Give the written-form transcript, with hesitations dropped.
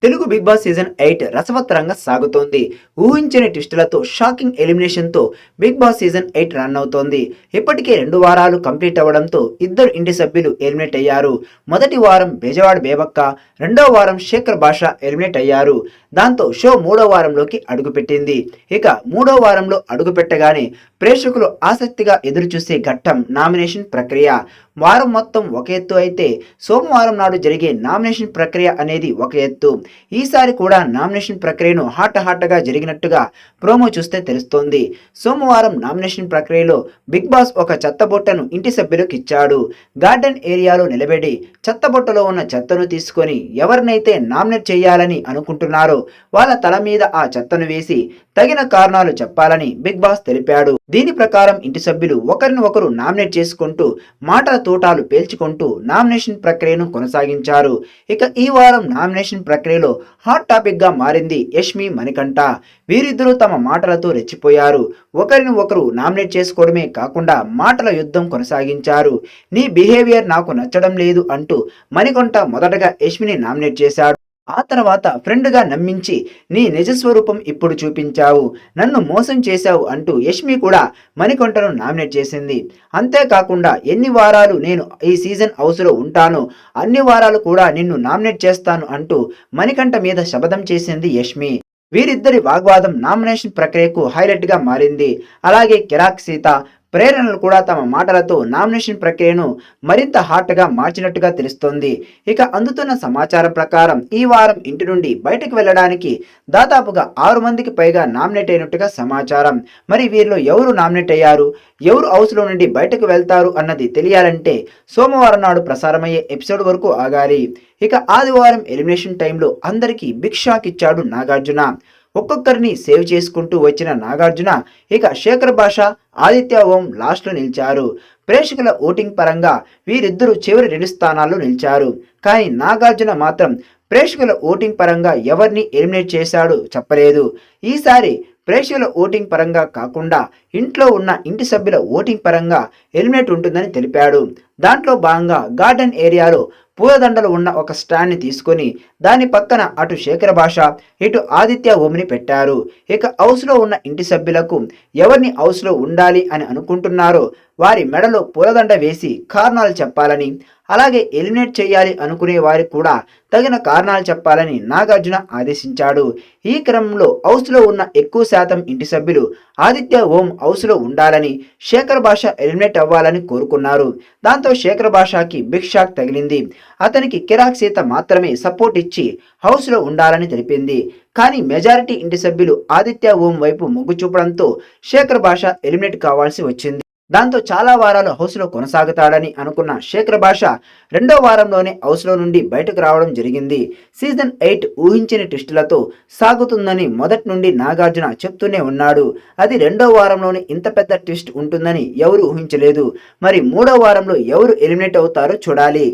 Telugu big Boss season 8 రసవత్తరంగా సాగుతోంది. ఊహించని ట్విస్టులతో షాకింగ్ ఎలిమినేషన్‌తో బిగ్ బాస్ సీజన్ 8 రన్ అవుతోంది. ఇప్పటికే 2 వారాలు కంప్లీట్ అవ్వడంతో ఇద్దరు ఇంటి సభ్యులు ఎలిమినేట్ అయ్యారు. మొదటి వారం బెజవాడ బేబక్క, రెండో వారం శేఖర్ భాష ఎలిమినేట్ అయ్యారు. దాంతో షో మూడో వారంలోకి అడుగుపెట్టింది. ఇక మూడో వారంలో అడుగుపెట్టగానే ప్రేక్షకులు ఆసక్తిగా ఎదురుచూసే ఘట్టం నామినేషన్ ప్రక్రియ. వారం మొత్తం ఒక ఎత్తు అయితే సోమవారం నాడు జరిగే నామినేషన్ ప్రక్రియ అనేది ఒక ఎత్తు. ఈసారి కూడా నామినేషన్ ప్రక్రియను హాట్‌గా జరిగినట్టుగా ప్రోమో చూస్తే తెలుస్తోంది. సోమవారం నామినేషన్ ప్రక్రియలో బిగ్ బాస్ ఒక చెత్తబుట్టను ఇంటి సభ్యులకు ఇచ్చాడు. గార్డెన్ ఏరియాలో నిలబెడి చెత్తబుట్టలో ఉన్న చెత్తను తీసుకొని ఎవరినైతే నామినేట్ చేయాలని అనుకుంటున్నారో వాళ్ళ తల మీద ఆ చెత్తను వేసి తగిన కారణాలు చెప్పాలని బిగ్ బాస్ తెలిపాడు. దీని ప్రకారం ఇంటి సభ్యులు ఒకరిని ఒకరు నామినేట్ చేసుకుంటూ మాటల తూటాలు పేల్చుకుంటూ నామినేషన్ ప్రక్రియను కొనసాగించారు. ఇక ఈ వారం నామినేషన్ ప్రక్రియలో హాట్ టాపిక్ గా మారింది యష్మి, మణికంఠ. వీరిద్దరూ తమ మాటలతో రెచ్చిపోయారు. ఒకరిని ఒకరు నామినేట్ చేసుకోవడమే కాకుండా మాటల యుద్ధం కొనసాగించారు. నీ బిహేవియర్ నాకు నచ్చడం లేదు అంటూ మణికంఠ మొదటగా యష్మిని నామినేట్ చేశాడు. ఆ తర్వాత ఫ్రెండ్గా నమ్మించి నీ నిజస్వరూపం ఇప్పుడు చూపించావు, నన్ను మోసం చేశావు అంటూ యష్మి కూడా మణికంఠను నామినేట్ చేసింది. అంతేకాకుండా ఎన్ని వారాలు నేను ఈ సీజన్ హౌస్లో ఉంటానో అన్ని వారాలు కూడా నిన్ను నామినేట్ చేస్తాను అంటూ మణికంఠ మీద శపథం చేసింది యష్మి. వీరిద్దరి వాగ్వాదం నామినేషన్ ప్రక్రియకు హైలైట్గా మారింది. అలాగే కిరాక్ సీత, ప్రేరణలు కూడా తమ మాటలతో నామినేషన్ ప్రక్రియను మరింత హాట్గా మార్చినట్టుగా తెలుస్తోంది. ఇక అందుతున్న సమాచారం ప్రకారం ఈ వారం ఇంటి నుండి బయటకు వెళ్ళడానికి దాదాపుగా 6 మందికి పైగా నామినేట్ అయినట్టుగా సమాచారం. మరి వీరిలో ఎవరు నామినేట్ అయ్యారు, ఎవరు హౌస్లో నుండి బయటకు వెళ్తారు అన్నది తెలియాలంటే సోమవారం నాడు ప్రసారమయ్యే ఎపిసోడ్ వరకు ఆగాలి. ఇక ఆదివారం ఎలిమినేషన్ టైంలో అందరికీ బిగ్ షాక్ ఇచ్చాడు నాగార్జున. ఒక్కొక్కరిని సేవ్ చేసుకుంటూ వచ్చిన నాగార్జున ఇక శేఖర్ భాష, ఆదిత్య ఓం లాస్ట్లో నిలిచారు. ప్రేక్షకుల ఓటింగ్ పరంగా వీరిద్దరూ చివరి 2 స్థానాల్లో నిలిచారు. కానీ నాగార్జున మాత్రం ప్రేక్షకుల ఓటింగ్ పరంగా ఎవరిని ఎలిమినేట్ చేశాడో చెప్పలేదు. ఈసారి ప్రేక్షకుల ఓటింగ్ పరంగా కాకుండా ఇంట్లో ఉన్న ఇంటి సభ్యుల ఓటింగ్ పరంగా ఎలిమినేట్ ఉంటుందని తెలిపాడు. దాంట్లో భాగంగా గార్డెన్ ఏరియాలో పూలదండలు ఉన్న ఒక స్టాండ్ని తీసుకొని దాని పక్కన అటు శేఖర భాష, ఇటు ఆదిత్య ఓంని పెట్టారు. ఇక హౌస్లో ఉన్న ఇంటి సభ్యులకు ఎవరిని హౌస్లో ఉండాలి అని అనుకుంటున్నారో వారి మెడలో పూలదండ వేసి కారణాలు చెప్పాలని, అలాగే ఎలిమినేట్ చేయాలి అనుకునే వారికి కూడా తగిన కారణాలు చెప్పాలని నాగార్జున ఆదేశించాడు. ఈ క్రమంలో హౌస్లో ఉన్న ఎక్కువ శాతం ఇంటి సభ్యులు ఆదిత్య ఓం హౌస్లో ఉండాలని, శేఖర్ భాష ఎలిమినేట్ అవ్వాలని కోరుకున్నారు. దాంతో శేఖర్ భాషకి బిగ్ షాక్ తగిలింది. అతనికి కిరాక్ సీత మాత్రమే సపోర్ట్ ఇచ్చి హౌస్లో ఉండాలని తెలిపింది. కానీ మెజారిటీ ఇంటి సభ్యులు ఆదిత్య ఓం వైపు మొగ్గు చూపడంతో శేఖర్ భాష ఎలిమినేట్ కావాల్సి వచ్చింది. దాంతో చాలా వారాలు హౌస్లో కొనసాగుతాడని అనుకున్న శేఖర్ భాష రెండో వారంలోనే హౌస్లో నుండి బయటకు రావడం జరిగింది. సీజన్ 8 ఊహించని ట్విస్టులతో సాగుతుందని మొదటి నుండి నాగార్జున చెప్తూనే ఉన్నాడు. అది రెండో వారంలోనే ఇంత పెద్ద ట్విస్ట్ ఉంటుందని ఎవరు ఊహించలేదు. మరి మూడో వారంలో ఎవరు ఎలిమినేట్ అవుతారో చూడాలి.